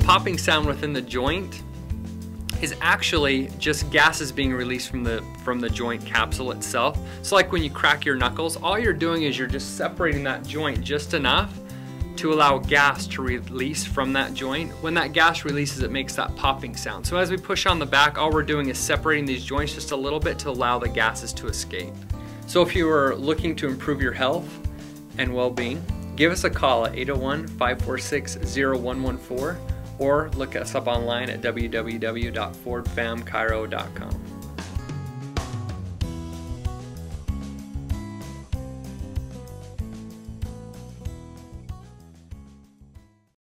popping sound within the joint is actually just gases being released from the joint capsule itself. So like when you crack your knuckles, all you're doing is you're just separating that joint just enough to allow gas to release from that joint. When that gas releases, it makes that popping sound. So as we push on the back, all we're doing is separating these joints just a little bit to allow the gases to escape. So if you are looking to improve your health and well-being, give us a call at 801-546-0114 or look us up online at www.fordfamchiro.com.